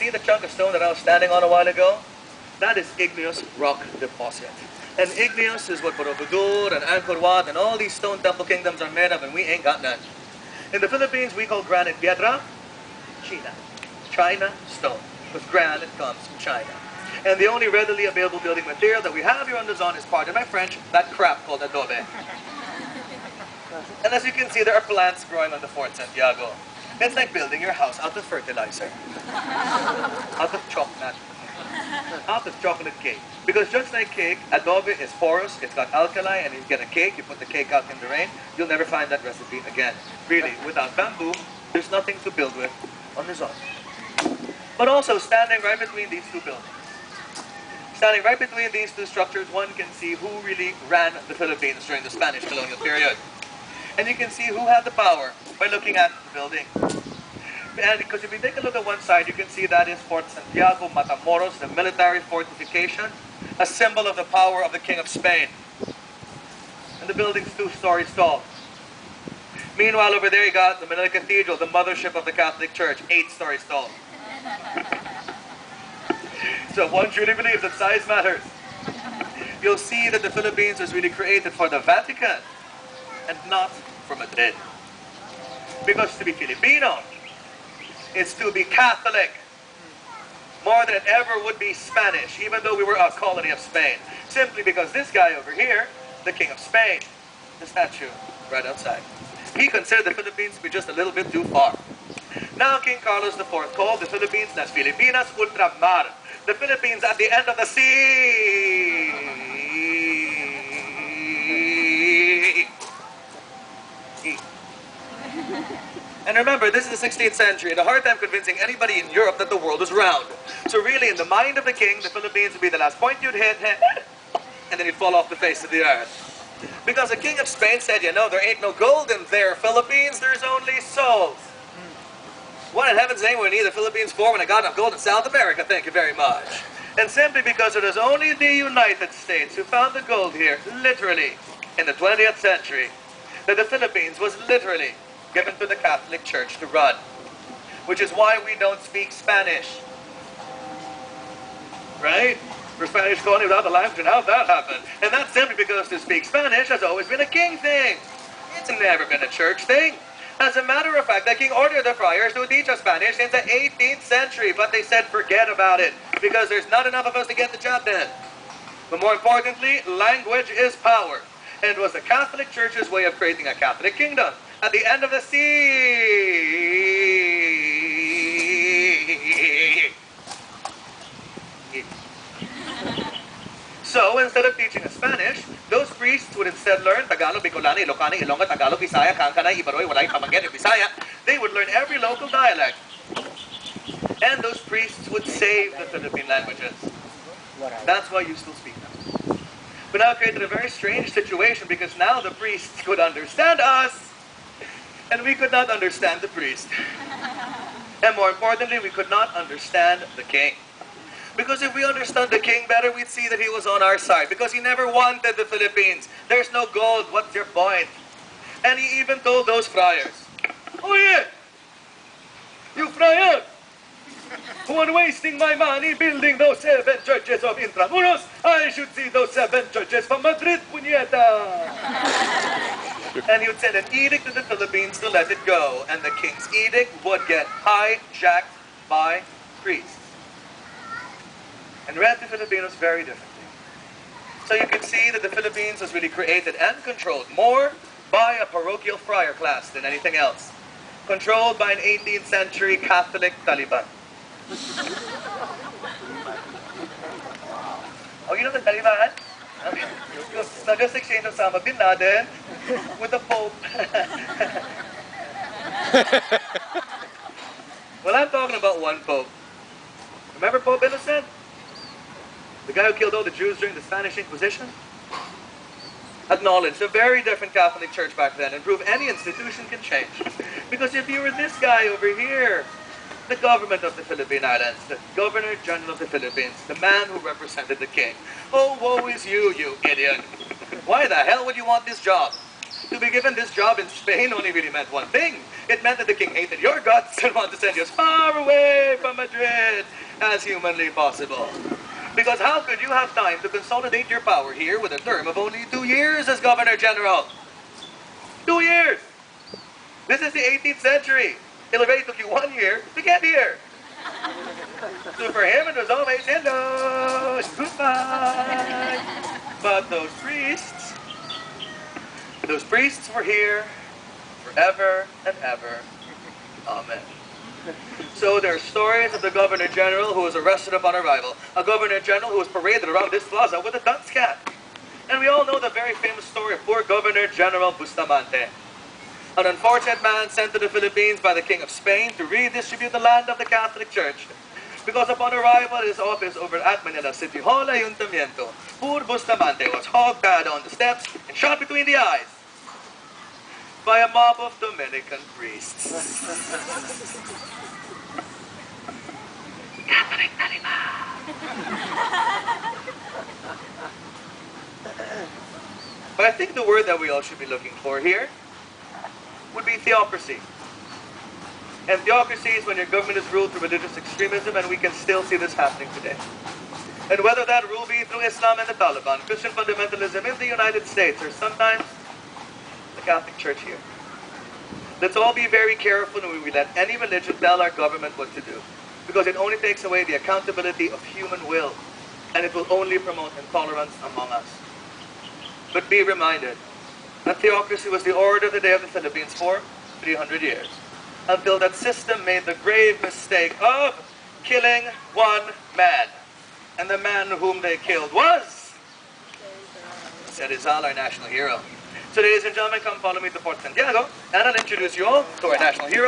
see the chunk of stone that I was standing on a while ago? That is igneous rock deposit. And igneous is what Borobudur and Angkor Wat and all these stone temple kingdoms are made of, and we ain't got none. In the Philippines, we call granite piedra China. China stone. Because granite comes from China. And the only readily available building material that we have here on Luzon is, pardon my French, that crap called adobe. And as you can see, there are plants growing on the Fort Santiago. It's like building your house out of fertilizer. Out of chocolate. Out of chocolate cake. Because just like cake, adobe is porous, it's got alkali, and you get a cake, you put the cake out in the rain, you'll never find that recipe again. Really, without bamboo, there's nothing to build with on Luzon. But also, standing right between these two buildings, standing right between these two structures, one can see who really ran the Philippines during the Spanish colonial period. And you can see who had the power by looking at the building. And because if you take a look at one side, you can see that is Fort Santiago Matamoros, the military fortification, a symbol of the power of the King of Spain. And the building's 2 stories tall. Meanwhile, over there you got the Manila Cathedral, the mothership of the Catholic Church, 8 stories tall. So one truly believes that size matters. You'll see that the Philippines was really created for the Vatican and not for Madrid. Because to be Filipino is to be Catholic more than it ever would be Spanish, even though we were a colony of Spain. Simply because this guy over here, the King of Spain, the statue right outside, he considered the Philippines to be just a little bit too far. Now King Carlos IV called the Philippines Las Filipinas Ultramar, the Philippines at the end of the sea. And remember, this is the 16th century, and a hard time convincing anybody in Europe that the world is round. So really, in the mind of the king, the Philippines would be the last point you'd hit, and then you'd fall off the face of the earth. Because the King of Spain said, you know, there ain't no gold in there, Philippines, there's only souls. What in heaven's name would we need the Philippines for when I got enough gold in South America? Thank you very much. And simply because it is only the United States who found the gold here, literally, in the 20th century, that the Philippines was literally given to the Catholic Church to run. Which is why we don't speak Spanish. Right? We're Spanish colony without the language, and how'd that happen? And that's simply because to speak Spanish has always been a king thing. It's never been a church thing. As a matter of fact, the king ordered the friars to teach us Spanish since the 18th century, but they said forget about it, because there's not enough of us to get the job done. But more importantly, language is power. And it was the Catholic Church's way of creating a Catholic kingdom at the end of the sea. So, instead of teaching us Spanish, those priests would instead learn Tagalog, Bicolano, Ilocano, Ilonggo, Tagalog, Bisaya, Kankanay, Ibaroy, Walay, Pamangkin, and Bisaya. They would learn every local dialect. And those priests would save the Philippine languages. That's why you still speak them. But now it created a very strange situation because now the priests could understand us, and we could not understand the priest. And more importantly, we could not understand the king. Because if we understood the king better, we'd see that he was on our side. Because he never wanted the Philippines. There's no gold, what's your point? And he even told those friars, oh yeah, you friars, who are wasting my money building those 7 churches of Intramuros, I should see those 7 churches from Madrid, puñeta. And he would send an edict to the Philippines to let it go. And the king's edict would get hijacked by priests. And read the Filipinos very differently. So you can see that the Philippines was really created and controlled more by a parochial friar class than anything else. Controlled by an 18th century Catholic Taliban. Oh, you know the Taliban? Okay. It's not just exchange of Osama bin Laden with the Pope. Well, I'm talking about one Pope. Remember Pope Innocent? The guy who killed all the Jews during the Spanish Inquisition? Acknowledged a very different Catholic Church back then and proved any institution can change. Because if you were this guy over here, the government of the Philippine Islands, the Governor General of the Philippines, the man who represented the king, oh, woe is you, you idiot. Why the hell would you want this job? To be given this job in Spain only really meant one thing. It meant that the king hated your guts and wanted to send you as far away from Madrid as humanly possible. Because how could you have time to consolidate your power here with a term of only 2 years as Governor General? 2 years! This is the 18th century. It already took you 1 year to get here. So for him, it was always hello and goodbye. But those priests were here forever and ever. Amen. So there are stories of the Governor General who was arrested upon arrival. A Governor General who was paraded around this plaza with a dunce cap. And we all know the very famous story of poor Governor General Bustamante. An unfortunate man sent to the Philippines by the King of Spain to redistribute the land of the Catholic Church. Because upon arrival at his office over at Manila City Hall Ayuntamiento, poor Bustamante was hog-tied on the steps and shot between the eyes by a mob of Dominican priests. Catholic Manila. But I think the word that we all should be looking for here would be theocracy. And theocracy is when your government is ruled through religious extremism, and we can still see this happening today. And whether that rule be through Islam and the Taliban, Christian fundamentalism in the United States, or sometimes the Catholic Church here. Let's all be very careful when we let any religion tell our government what to do, because it only takes away the accountability of human will, and it will only promote intolerance among us. But be reminded that theocracy was the order of the day of the Philippines for 300 years, until that system made the grave mistake of killing one man. And the man whom they killed was Celdran, our national hero. So ladies and gentlemen, come follow me to Port Santiago, and I'll introduce you all to our national hero.